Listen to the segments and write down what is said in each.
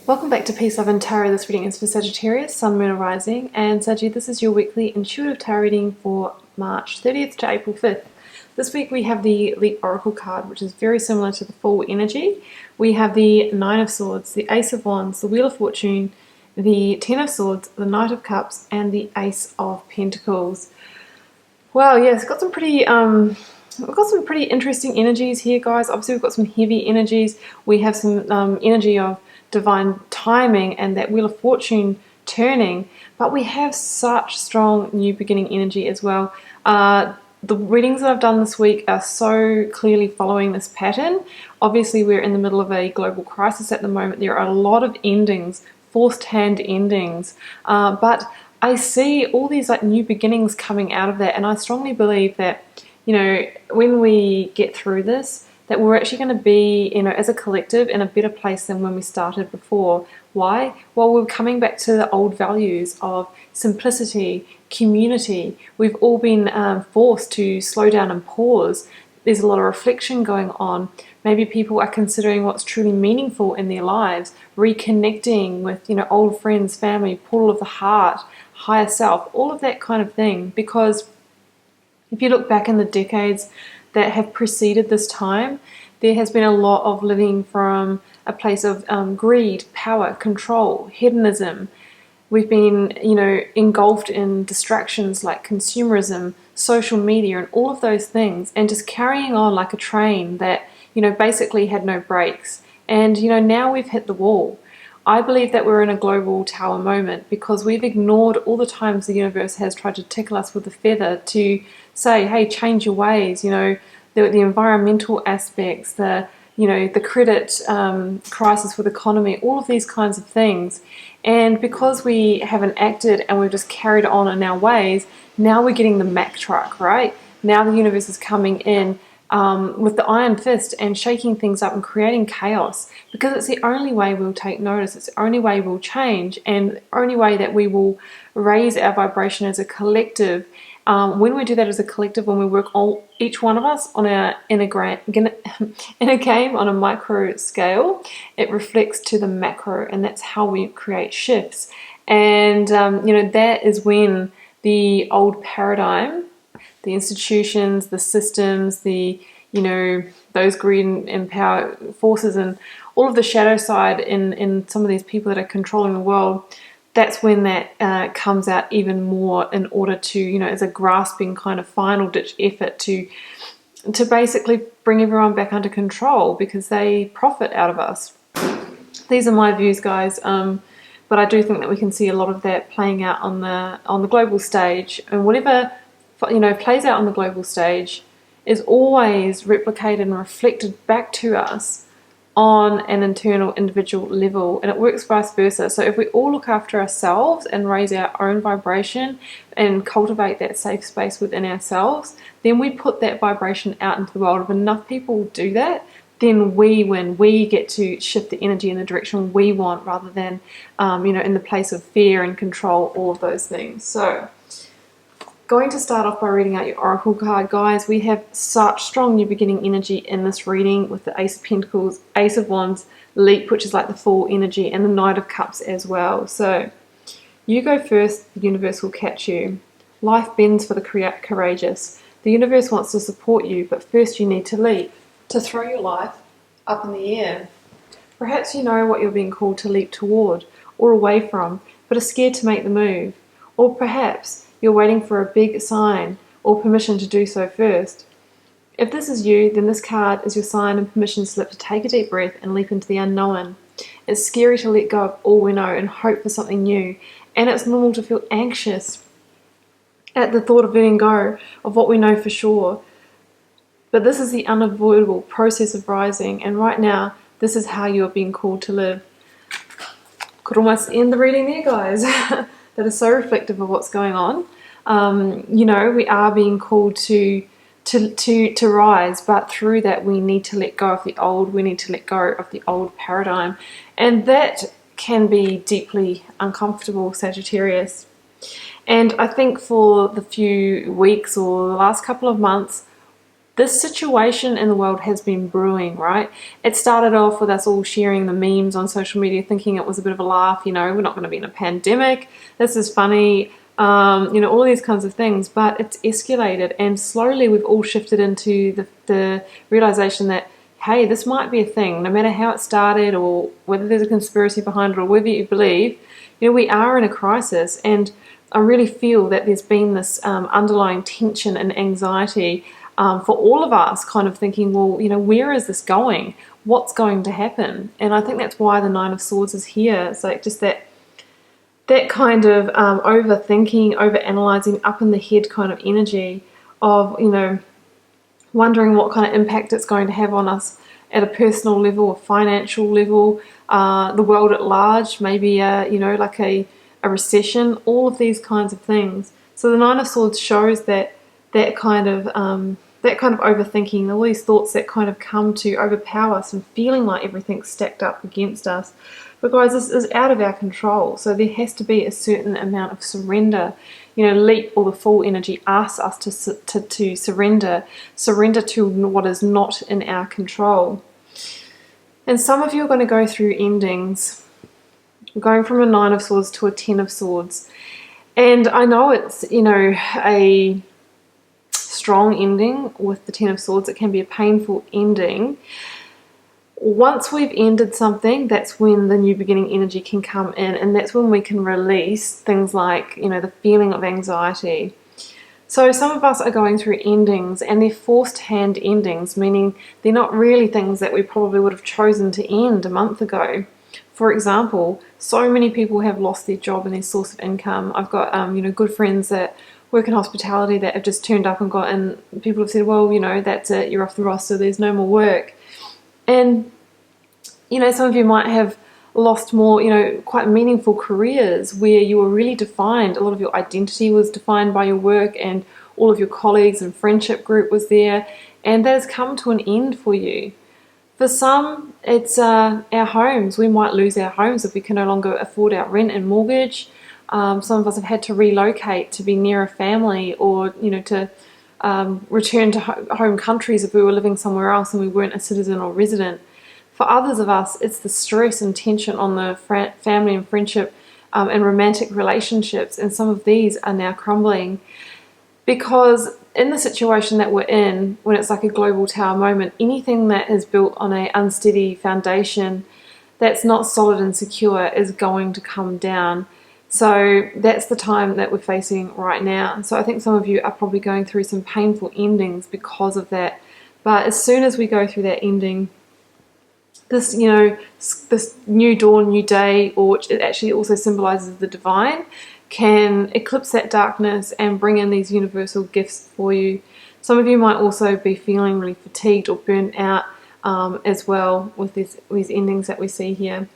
Welcome back to Peace, Love and Tarot. This reading is for Sagittarius, Sun, Moon, or Rising. And Saggy, this is your weekly intuitive tarot reading for March 30th to April 5th. This week we have the Leap Oracle card, which is very similar to the Fool energy. We have the Nine of Swords, the Ace of Wands, the Wheel of Fortune, the Ten of Swords, the Knight of Cups, and the Ace of Pentacles. Wow, yeah, it's got some pretty we've got some pretty interesting energies here, guys. Obviously, we've got some heavy energies. We have some energy of divine timing and that Wheel of Fortune turning, but we have such strong new beginning energy as well. The readings that I've done this week are so clearly following this pattern. Obviously, we're in the middle of a global crisis at the moment. There are a lot of endings, forced hand endings, but I see all these like new beginnings coming out of that, and I strongly believe that, you know, when we get through this, that we're actually going to be, you know, as a collective in a better place than when we started before. Why? Well, we're coming back to the old values of simplicity, community. We've all been forced to slow down and pause. There's a lot of reflection going on. Maybe people are considering what's truly meaningful in their lives, reconnecting with, you know, old friends, family, portal of the heart, higher self, all of that kind of thing. Because if you look back in the decades that have preceded this time, there has been a lot of living from a place of greed, power, control, hedonism. We've been, you know, engulfed in distractions like consumerism, social media, and all of those things, and just carrying on like a train that, you know, basically had no brakes. And, you know, now we've hit the wall. I believe that we're in a global tower moment because we've ignored all the times the universe has tried to tickle us with a feather to say, hey, change your ways, you know, the environmental aspects, the, you know, the credit crisis with economy, all of these kinds of things. And because we haven't acted and we've just carried on in our ways, now we're getting the Mack truck, right? Now the universe is coming in with the iron fist and shaking things up and creating chaos, because it's the only way we'll take notice. It's the only way we'll change, and the only way that we will raise our vibration as a collective. When we do that as a collective, when we work each one of us on in a game on a micro scale, it reflects to the macro, and that's how we create shifts. And you know, that is when the old paradigm, the institutions, the systems, the, you know, those greed and power forces, and all of the shadow side in some of these people that are controlling the world, that's when that comes out even more, in order to, you know, as a grasping kind of final ditch effort to basically bring everyone back under control, because they profit out of us. These are my views, guys, but I do think that we can see a lot of that playing out on the global stage, and whatever, you know, plays out on the global stage is always replicated and reflected back to us on an internal individual level, and it works vice versa. So if we all look after ourselves and raise our own vibration and cultivate that safe space within ourselves, then we put that vibration out into the world. If enough people do that, then we win. We get to shift the energy in the direction we want, rather than you know, in the place of fear and control, all of those things. So going to start off by reading out your Oracle card, guys. We have such strong new beginning energy in this reading, with the Ace of Pentacles, Ace of Wands, Leap, which is like the Fool energy, and the Knight of Cups as well. So you go first, the universe will catch you. Life bends for the courageous. The universe wants to support you, but first you need to leap, to throw your life up in the air. Perhaps you know what you're being called to leap toward or away from, but are scared to make the move. Or perhaps you're waiting for a big sign or permission to do so first. If this is you, then this card is your sign and permission slip to take a deep breath and leap into the unknown. It's scary to let go of all we know and hope for something new, and it's normal to feel anxious at the thought of letting go of what we know for sure. But this is the unavoidable process of rising, and right now, this is how you are being called to live. Could almost end the reading there, guys. That is so reflective of what's going on. You know, we are being called to rise, but through that we need to let go of the old. We need to let go of the old paradigm, and that can be deeply uncomfortable, Sagittarius. And I think for the few weeks or the last couple of months, this situation in the world has been brewing, right? It started off with us all sharing the memes on social media, thinking it was a bit of a laugh, you know, we're not going to be in a pandemic, this is funny, you know, all these kinds of things. But it's escalated, and slowly we've all shifted into the realization that, hey, this might be a thing, no matter how it started or whether there's a conspiracy behind it or whether you believe, you know, we are in a crisis. And I really feel that there's been this underlying tension and anxiety for all of us, kind of thinking, well, you know, where is this going? What's going to happen? And I think that's why the Nine of Swords is here. It's like just that kind of overthinking, overanalyzing, up in the head kind of energy of, you know, wondering what kind of impact it's going to have on us at a personal level, a financial level, the world at large, maybe you know, like a recession, all of these kinds of things. So the Nine of Swords shows that kind of overthinking, all these thoughts that kind of come to overpower us and feeling like everything's stacked up against us. But guys, this is out of our control, so there has to be a certain amount of surrender. You know, Leap, or the Fool energy, asks us to surrender to what is not in our control. And some of you are going to go through endings. We're going from a Nine of Swords to a Ten of Swords. And I know it's, you know, a strong ending with the Ten of Swords. It can be a painful ending. Once we've ended something, that's when the new beginning energy can come in, and that's when we can release things like, you know, the feeling of anxiety. So some of us are going through endings, and they're forced hand endings, meaning they're not really things that we probably would have chosen to end a month ago. For example, so many people have lost their job and their source of income. I've got you know, good friends that work in hospitality that have just turned up and people have said, well, you know, that's it, you're off the roster, there's no more work. And, you know, some of you might have lost more, you know, quite meaningful careers where you were really defined. A lot of your identity was defined by your work, and all of your colleagues and friendship group was there, and that has come to an end for you. For some, it's our homes. We might lose our homes if we can no longer afford our rent and mortgage. Some of us have had to relocate to be near a family, or, you know, to return to home countries if we were living somewhere else and we weren't a citizen or resident. For others of us, it's the stress and tension on the family and friendship and romantic relationships, and some of these are now crumbling. Because in the situation that we're in, when it's like a global tower moment, anything that is built on an unsteady foundation that's not solid and secure is going to come down. So that's the time that we're facing right now. So I think some of you are probably going through some painful endings because of that. But as soon as we go through that ending, this, you know, this new dawn, new day, or which it actually also symbolizes the divine, can eclipse that darkness and bring in these universal gifts for you. Some of you might also be feeling really fatigued or burnt out as well with these endings that we see here.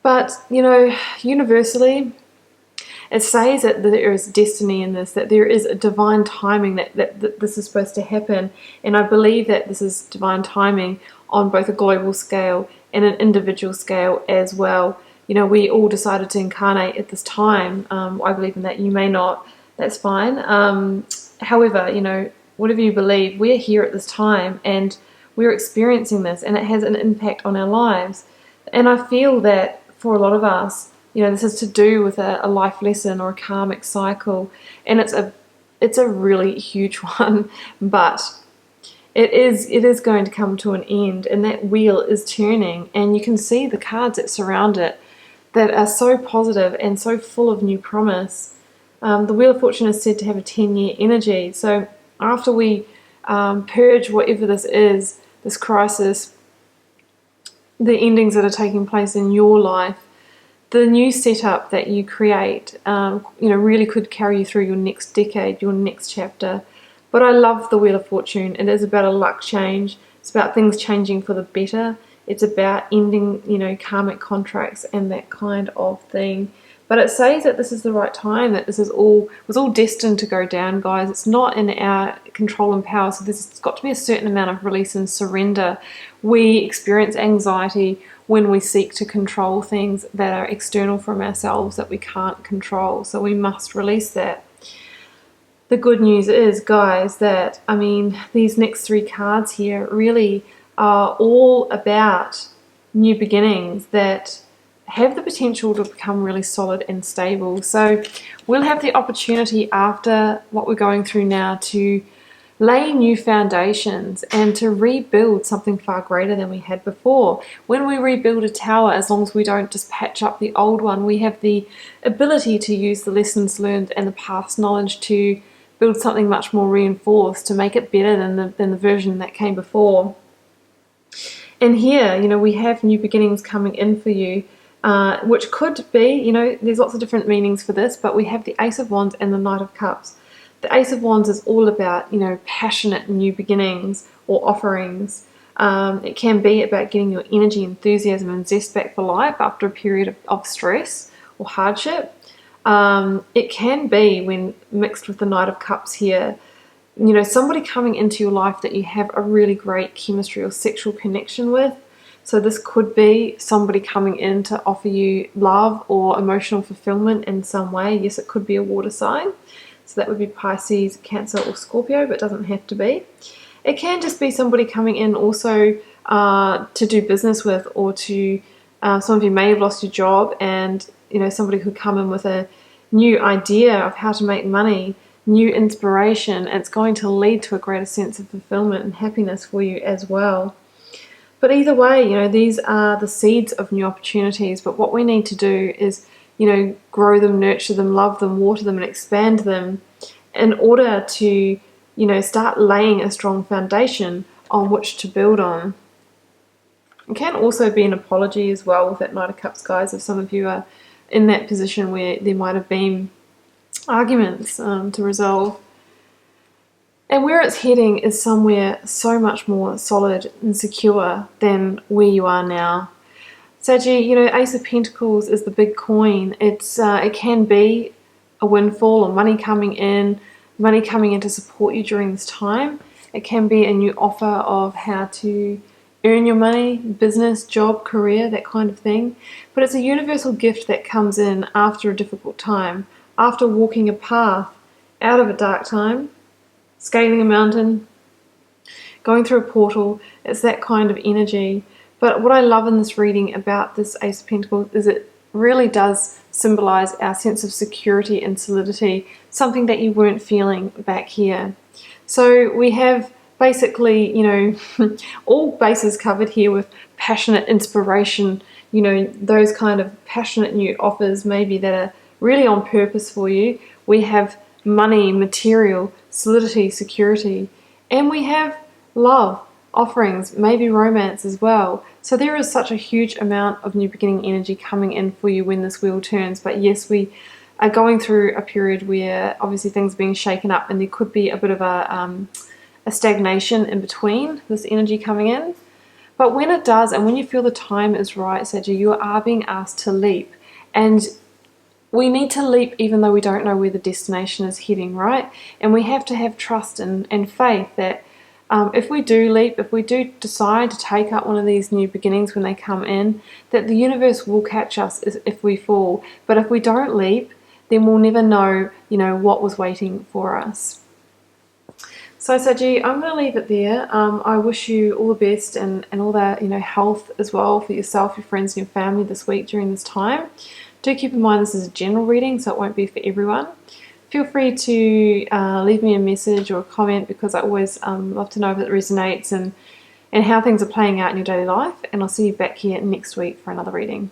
But, you know, universally, it says that there is destiny in this, that there is a divine timing that this is supposed to happen. And I believe that this is divine timing on both a global scale and an individual scale as well. You know, we all decided to incarnate at this time. I believe in that. You may not. That's fine. However, you know, whatever you believe, we're here at this time and we're experiencing this, and it has an impact on our lives. And I feel that for a lot of us, you know, this is to do with a life lesson or a karmic cycle, and it's a really huge one, but it is going to come to an end, and that wheel is turning, and you can see the cards that surround it that are so positive and so full of new promise. The Wheel of Fortune is said to have a 10-year energy, so after we purge whatever this is, this crisis, the endings that are taking place in your life, the new setup that you create, you know, really could carry you through your next decade, your next chapter. But I love the Wheel of Fortune. It is about a luck change. It's about things changing for the better. It's about ending, you know, karmic contracts and that kind of thing. But it says that this is the right time, that this was all destined to go down, guys. It's not in our control and power, so there's got to be a certain amount of release and surrender. We experience anxiety when we seek to control things that are external from ourselves that we can't control, so we must release that. the good news is, guys, that, I mean, these next three cards here really are all about new beginnings that have the potential to become really solid and stable. So we'll have the opportunity after what we're going through now to lay new foundations and to rebuild something far greater than we had before. When we rebuild a tower, as long as we don't just patch up the old one, we have the ability to use the lessons learned and the past knowledge to build something much more reinforced, to make it better than the version that came before. And here, we have new beginnings coming in for you, which could be, there's lots of different meanings for this, but we have the Ace of Wands and the Knight of Cups. The Ace of Wands is all about, passionate new beginnings or offerings. It can be about getting your energy, enthusiasm, and zest back for life after a period of stress or hardship. It can be, when mixed with the Knight of Cups here, somebody coming into your life that you have a really great chemistry or sexual connection with. So this could be somebody coming in to offer you love or emotional fulfillment in some way. Yes, it could be a water sign. So that would be Pisces, Cancer, or Scorpio, but it doesn't have to be. It can just be somebody coming in also to do business with, or to, some of you may have lost your job, and somebody could come in with a new idea of how to make money, new inspiration, and it's going to lead to a greater sense of fulfillment and happiness for you as well. But either way, these are the seeds of new opportunities, but what we need to do is, grow them, nurture them, love them, water them, and expand them in order to, start laying a strong foundation on which to build on. It can also be an apology as well with that Knight of Cups, guys, if some of you are in that position where there might have been arguments to resolve. And where it's heading is somewhere so much more solid and secure than where you are now. Saggy, Ace of Pentacles is the big coin. It can be a windfall or money coming in to support you during this time. It can be a new offer of how to earn your money, business, job, career, that kind of thing. But it's a universal gift that comes in after a difficult time, after walking a path out of a dark time, scaling a mountain, going through a portal. It's that kind of energy. But what I love in this reading about this Ace of Pentacles is it really does symbolize our sense of security and solidity, something that you weren't feeling back here. So we have basically, all bases covered here with passionate inspiration, those kind of passionate new offers maybe that are really on purpose for you. We have money, material, solidity, security, and we have love, offerings, maybe romance as well. So there is such a huge amount of new beginning energy coming in for you when this wheel turns. But yes, we are going through a period where obviously things are being shaken up, and there could be a bit of a stagnation in between this energy coming in. But when it does, and when you feel the time is right, Saggy, you are being asked to leap. And we need to leap even though we don't know where the destination is heading, right? And we have to have trust and faith that if we do leap, if we do decide to take up one of these new beginnings when they come in, that the universe will catch us if we fall. But if we don't leap, then we'll never know, what was waiting for us. So Saggy, I'm going to leave it there. I wish you all the best and all that, health as well for yourself, your friends, and your family this week during this time. Do keep in mind this is a general reading, so it won't be for everyone. Feel free to leave me a message or a comment, because I always love to know if it resonates and how things are playing out in your daily life. And I'll see you back here next week for another reading.